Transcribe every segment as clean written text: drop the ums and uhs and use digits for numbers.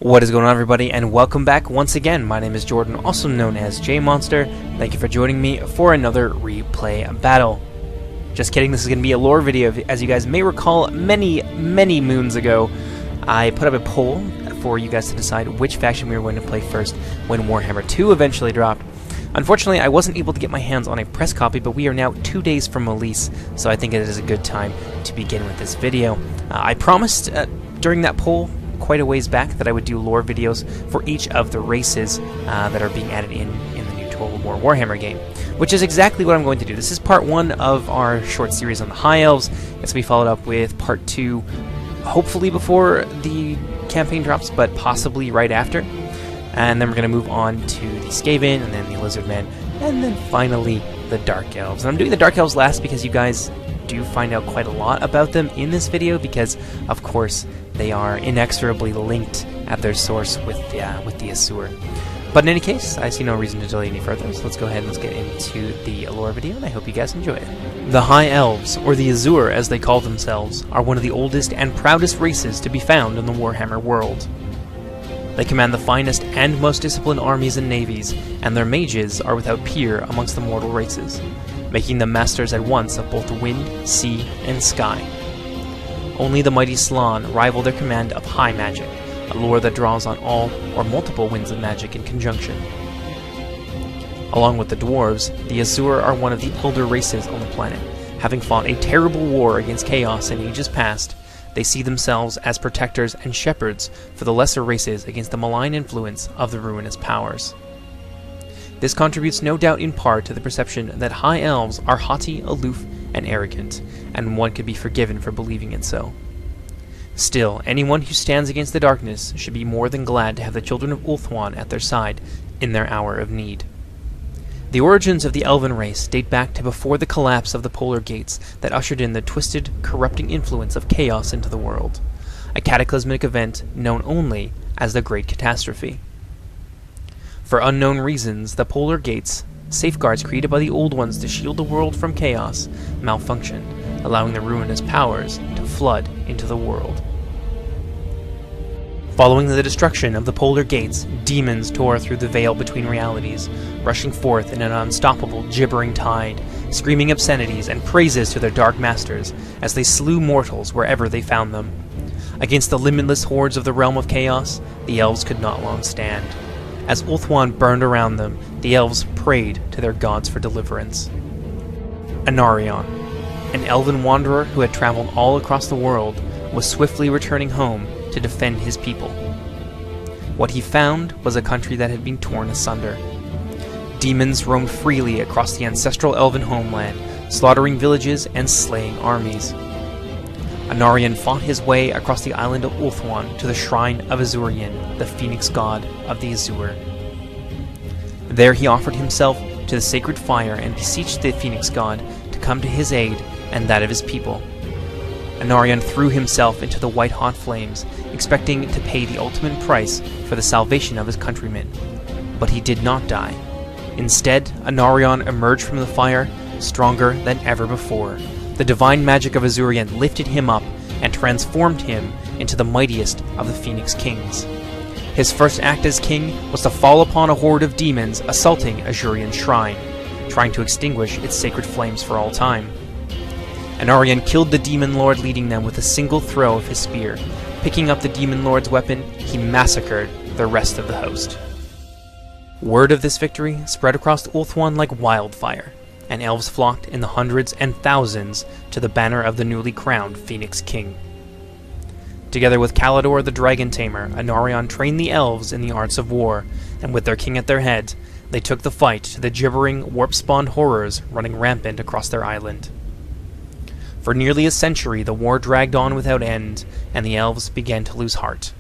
What is going on, everybody, and welcome back once again. My name is Jordan, also known as JMonster. Thank you for joining me for another replay battle. Just kidding, this is going to be a lore video. As you guys may recall, many moons ago, I put up a poll for you guys to decide which faction we were going to play first when Warhammer 2 eventually dropped. Unfortunately, I wasn't able to get my hands on a press copy, but we are now 2 days from release, so I think it is a good time to begin with this video. I promised during that poll quite a ways back that I would do lore videos for each of the races that are being added in the new Total War Warhammer game, which is exactly what I'm going to do. This is part 1 of our short series on the High Elves. It's to be followed up with part 2, hopefully before the campaign drops, but possibly right after. And then we're going to move on to the Skaven, and then the Lizardmen, and then finally the Dark Elves. And I'm doing the Dark Elves last because you guys do find out quite a lot about them in this video, because of course they are inexorably linked at their source with the Asur. But in any case, I see no reason to delay any further, so let's go ahead and let's get into the lore video, and I hope you guys enjoy it. The High Elves, or the Asur as they call themselves, are one of the oldest and proudest races to be found in the Warhammer world. They command the finest and most disciplined armies and navies, and their mages are without peer amongst the mortal races, making them masters at once of both the wind, sea, and sky. Only the mighty Slann rival their command of high magic, a lore that draws on all or multiple winds of magic in conjunction. Along with the dwarves, the Asur are one of the elder races on the planet. Having fought a terrible war against chaos in ages past, they see themselves as protectors and shepherds for the lesser races against the malign influence of the ruinous powers. This contributes no doubt in part to the perception that High Elves are haughty, aloof, and arrogant, and one could be forgiven for believing it so. Still, anyone who stands against the darkness should be more than glad to have the children of Ulthuan at their side in their hour of need. The origins of the Elven race date back to before the collapse of the polar gates that ushered in the twisted, corrupting influence of chaos into the world, a cataclysmic event known only as the Great Catastrophe. For unknown reasons, the polar gates, safeguards created by the Old Ones to shield the world from chaos, malfunctioned, allowing the ruinous powers to flood into the world. Following the destruction of the polar gates, demons tore through the veil between realities, rushing forth in an unstoppable, gibbering tide, screaming obscenities and praises to their dark masters as they slew mortals wherever they found them. Against the limitless hordes of the realm of chaos, the elves could not long stand. As Ulthuan burned around them, the elves prayed to their gods for deliverance. Anarion, an elven wanderer who had traveled all across the world, was swiftly returning home to defend his people. What he found was a country that had been torn asunder. Demons roamed freely across the ancestral elven homeland, slaughtering villages and slaying armies. Anarion fought his way across the island of Ulthuan to the shrine of Azurian, the phoenix god of the Asur. There he offered himself to the sacred fire and beseeched the phoenix god to come to his aid and that of his people. Anarion threw himself into the white-hot flames, expecting to pay the ultimate price for the salvation of his countrymen. But he did not die. Instead, Anarion emerged from the fire, stronger than ever before. The divine magic of Azurian lifted him up and transformed him into the mightiest of the Phoenix Kings. His first act as king was to fall upon a horde of demons assaulting Azurian's shrine, trying to extinguish its sacred flames for all time. Anarion killed the demon lord leading them with a single throw of his spear. Picking up the demon lord's weapon, he massacred the rest of the host. Word of this victory spread across Ulthuan like wildfire, and elves flocked in the hundreds and thousands to the banner of the newly crowned Phoenix King. Together with Kalidor the Dragon Tamer, Anarion trained the elves in the arts of war, and with their king at their head, they took the fight to the gibbering, warp-spawned horrors running rampant across their island. For nearly a century, the war dragged on without end, and the elves began to lose heart.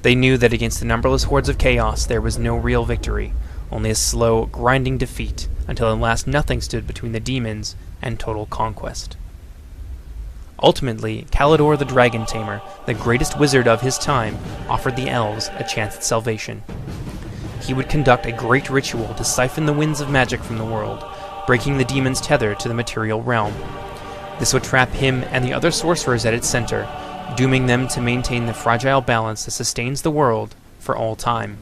They knew that against the numberless hordes of chaos there was no real victory, only a slow, grinding defeat, until at last nothing stood between the demons and total conquest. Ultimately, Kalidor the Dragon Tamer, the greatest wizard of his time, offered the elves a chance at salvation. He would conduct a great ritual to siphon the winds of magic from the world, breaking the demon's tether to the material realm. This would trap him and the other sorcerers at its center, dooming them to maintain the fragile balance that sustains the world for all time.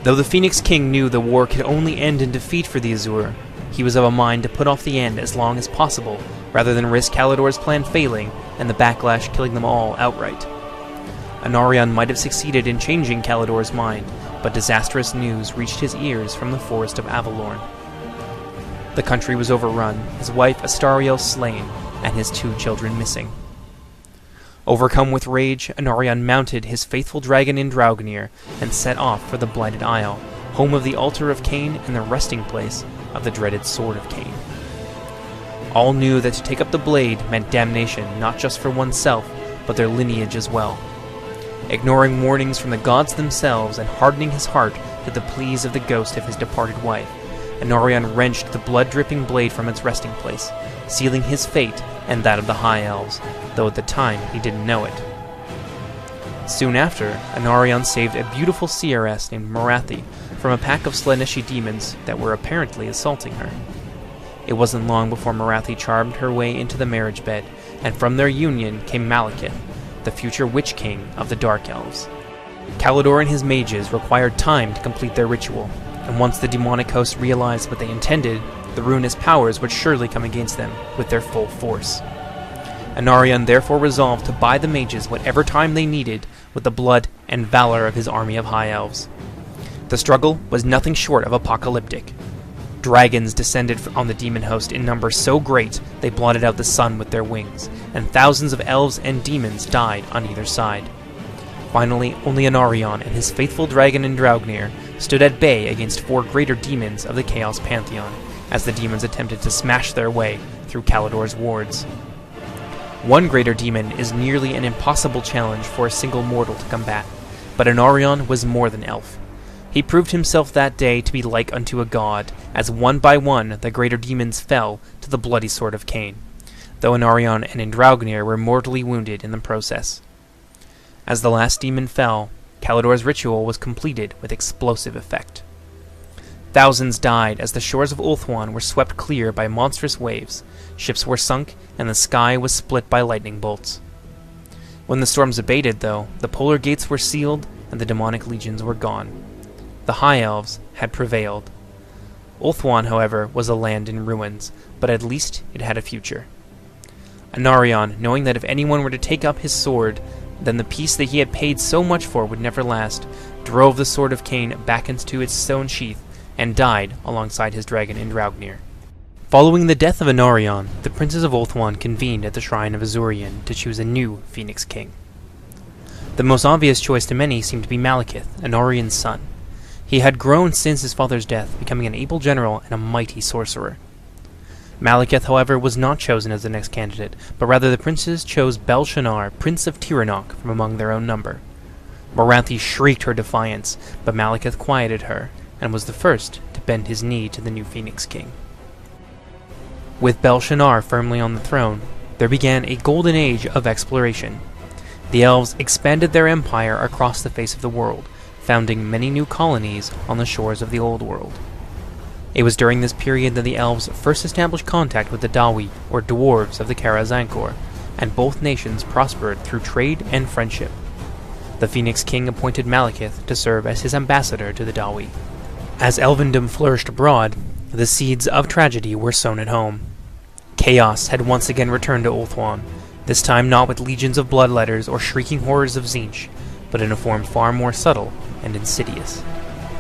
Though the Phoenix King knew the war could only end in defeat for the Asur, he was of a mind to put off the end as long as possible, rather than risk Kalidor's plan failing and the backlash killing them all outright. Anarion might have succeeded in changing Kalidor's mind, but disastrous news reached his ears from the forest of Avalorn. The country was overrun, his wife Astariel slain, and his 2 children missing. Overcome with rage, Anarion mounted his faithful dragon in Draugr and set off for the Blighted Isle, home of the Altar of Cain and the resting place of the dreaded Sword of Cain. All knew that to take up the blade meant damnation not just for oneself, but their lineage as well. Ignoring warnings from the gods themselves and hardening his heart to the pleas of the ghost of his departed wife, Anarion wrenched the blood-dripping blade from its resting place, sealing his fate and that of the High Elves, though at the time he didn't know it. Soon after, Anarion saved a beautiful seeress named Morathi from a pack of Slaaneshi demons that were apparently assaulting her. It wasn't long before Morathi charmed her way into the marriage bed, and from their union came Malekith, the future Witch King of the Dark Elves. Kalidor and his mages required time to complete their ritual, and once the demonic host realized what they intended, the ruinous powers would surely come against them with their full force. Anarion therefore resolved to buy the mages whatever time they needed with the blood and valor of his army of High Elves. The struggle was nothing short of apocalyptic. Dragons descended on the demon host in numbers so great they blotted out the sun with their wings, and thousands of elves and demons died on either side. Finally, only Anarion and his faithful dragon in Draugr stood at bay against 4 greater demons of the Chaos Pantheon, as the demons attempted to smash their way through Kalidor's wards. One greater demon is nearly an impossible challenge for a single mortal to combat, but Anarion was more than elf. He proved himself that day to be like unto a god, as one by one the greater demons fell to the bloody sword of Cain, though Anarion and Draugr were mortally wounded in the process. As the last demon fell, Kalidor's ritual was completed with explosive effect. Thousands died as the shores of Ulthuan were swept clear by monstrous waves, ships were sunk, and the sky was split by lightning bolts. When the storms abated, though, the polar gates were sealed and the demonic legions were gone. The High Elves had prevailed. Ulthuan, however, was a land in ruins, but at least it had a future. Anarion, knowing that if anyone were to take up his sword, then the peace that he had paid so much for would never last, drove the Sword of Cain back into its stone sheath, and died alongside his dragon in Draugr. Following the death of Anarion, the princes of Ulthuan convened at the shrine of Azurian to choose a new Phoenix King. The most obvious choice to many seemed to be Malekith, Anarion's son. He had grown since his father's death, becoming an able general and a mighty sorcerer. Malekith, however, was not chosen as the next candidate, but rather the princes chose Belshazzar, Prince of Tiranoc, from among their own number. Morathi shrieked her defiance, but Malekith quieted her, and was the first to bend his knee to the new Phoenix King. With Belshazzar firmly on the throne, there began a golden age of exploration. The elves expanded their empire across the face of the world, founding many new colonies on the shores of the Old World. It was during this period that the elves first established contact with the Dawi, or dwarves of the Kara-Zankor, and both nations prospered through trade and friendship. The Phoenix King appointed Malekith to serve as his ambassador to the Dawi. As elvendom flourished abroad, the seeds of tragedy were sown at home. Chaos had once again returned to Ulthuan, this time not with legions of bloodletters or shrieking horrors of Tzeentch, but in a form far more subtle and insidious.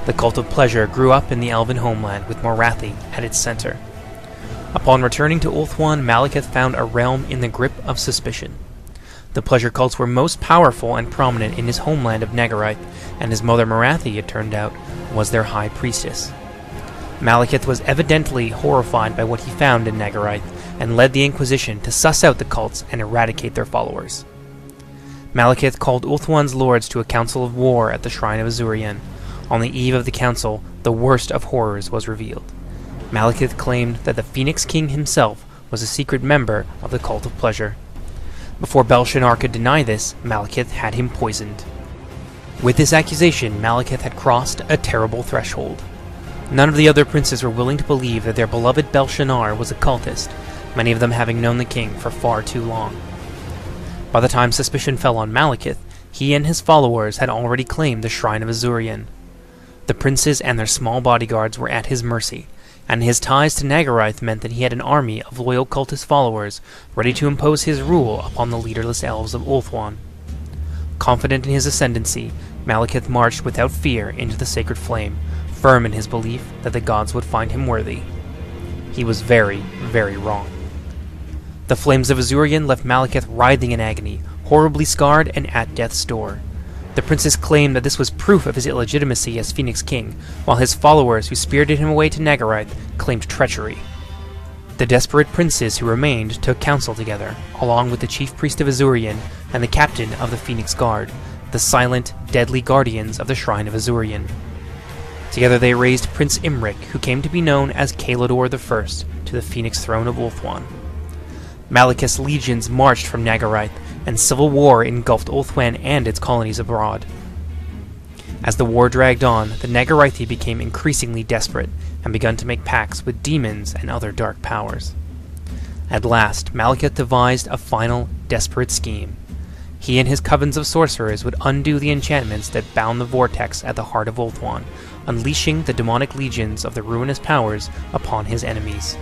The cult of pleasure grew up in the elven homeland with Morathi at its center. Upon returning to Ulthuan, Malekith found a realm in the grip of suspicion. The pleasure cults were most powerful and prominent in his homeland of Nagarath, and his mother Morathi, it turned out, was their high priestess. Malekith was evidently horrified by what he found in Nagarath, and led the Inquisition to suss out the cults and eradicate their followers. Malekith called Ulthuan's lords to a council of war at the shrine of Azurian. On the eve of the council, the worst of horrors was revealed. Malekith claimed that the Phoenix King himself was a secret member of the Cult of Pleasure. Before Belshazzar could deny this, Malekith had him poisoned. With this accusation, Malekith had crossed a terrible threshold. None of the other princes were willing to believe that their beloved Belshazzar was a cultist, many of them having known the king for far too long. By the time suspicion fell on Malekith, he and his followers had already claimed the Shrine of Azurian. The princes and their small bodyguards were at his mercy, and his ties to Nagarath meant that he had an army of loyal cultist followers ready to impose his rule upon the leaderless elves of Ulthuan. Confident in his ascendancy, Malekith marched without fear into the sacred flame, firm in his belief that the gods would find him worthy. He was very, very wrong. The flames of Azurian left Malekith writhing in agony, horribly scarred and at death's door. The princes claimed that this was proof of his illegitimacy as Phoenix King, while his followers who spirited him away to Nagarath claimed treachery. The desperate princes who remained took counsel together, along with the chief priest of Azurian and the captain of the Phoenix Guard, the silent, deadly guardians of the Shrine of Azurian. Together they raised Prince Imric, who came to be known as Kalodor I, to the Phoenix throne of Ulthuan. Malekith's legions marched from Nagarath, and civil war engulfed Ulthuan and its colonies abroad. As the war dragged on, the Nagarathi became increasingly desperate and begun to make pacts with demons and other dark powers. At last, Malekith devised a final, desperate scheme. He and his covens of sorcerers would undo the enchantments that bound the vortex at the heart of Ulthuan, unleashing the demonic legions of the ruinous powers upon his enemies.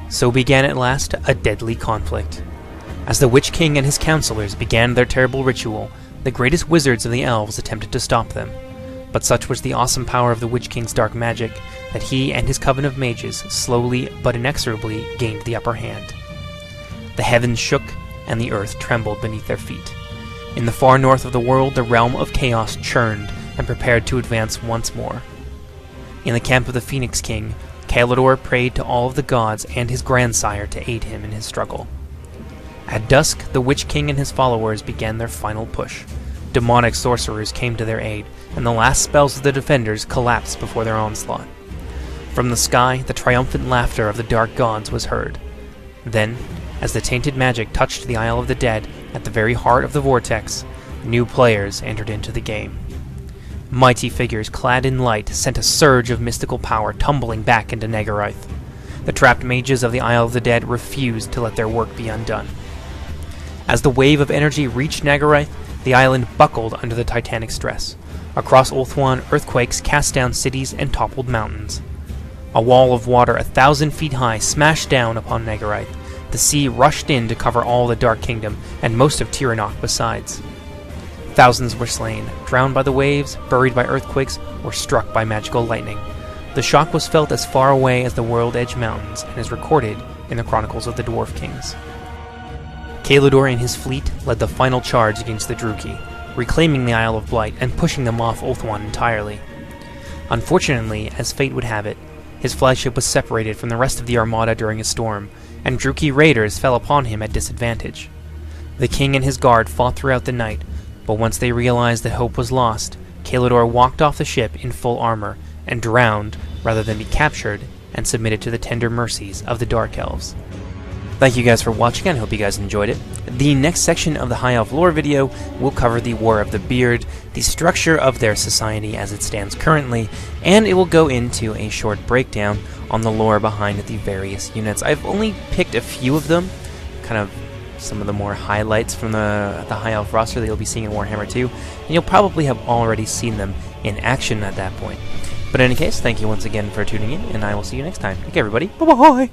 So began at last a deadly conflict. As the Witch King and his counselors began their terrible ritual, the greatest wizards of the elves attempted to stop them. But such was the awesome power of the Witch King's dark magic that he and his coven of mages slowly but inexorably gained the upper hand. The heavens shook and the earth trembled beneath their feet. In the far north of the world, the realm of chaos churned and prepared to advance once more. In the camp of the Phoenix King, Kalodor prayed to all of the gods and his grandsire to aid him in his struggle. At dusk, the Witch King and his followers began their final push. Demonic sorcerers came to their aid, and the last spells of the defenders collapsed before their onslaught. From the sky, the triumphant laughter of the dark gods was heard. Then, as the tainted magic touched the Isle of the Dead at the very heart of the vortex, new players entered into the game. Mighty figures clad in light sent a surge of mystical power tumbling back into Nagarath. The trapped mages of the Isle of the Dead refused to let their work be undone. As the wave of energy reached Nagarath, the island buckled under the titanic stress. Across Ulthuan, earthquakes cast down cities and toppled mountains. A wall of water 1,000 feet high smashed down upon Nagarath. The sea rushed in to cover all the Dark Kingdom, and most of Tiranoc besides. Thousands were slain, drowned by the waves, buried by earthquakes, or struck by magical lightning. The shock was felt as far away as the World Edge Mountains, and is recorded in the Chronicles of the Dwarf Kings. Kalodor and his fleet led the final charge against the Druchii, reclaiming the Isle of Blight and pushing them off Ulthuan entirely. Unfortunately, as fate would have it, his flagship was separated from the rest of the armada during a storm, and Druchii raiders fell upon him at disadvantage. The king and his guard fought throughout the night, but once they realized that hope was lost, Kalodor walked off the ship in full armor, and drowned rather than be captured and submitted to the tender mercies of the Dark Elves. Thank you guys for watching, and I hope you guys enjoyed it. The next section of the High Elf lore video will cover the War of the Beard, the structure of their society as it stands currently, and it will go into a short breakdown on the lore behind the various units. I've only picked a few of them, kind of some of the more highlights from the High Elf roster that you'll be seeing in Warhammer 2, and you'll probably have already seen them in action at that point. But in any case, thank you once again for tuning in, and I will see you next time. Take care, everybody. Bye-bye!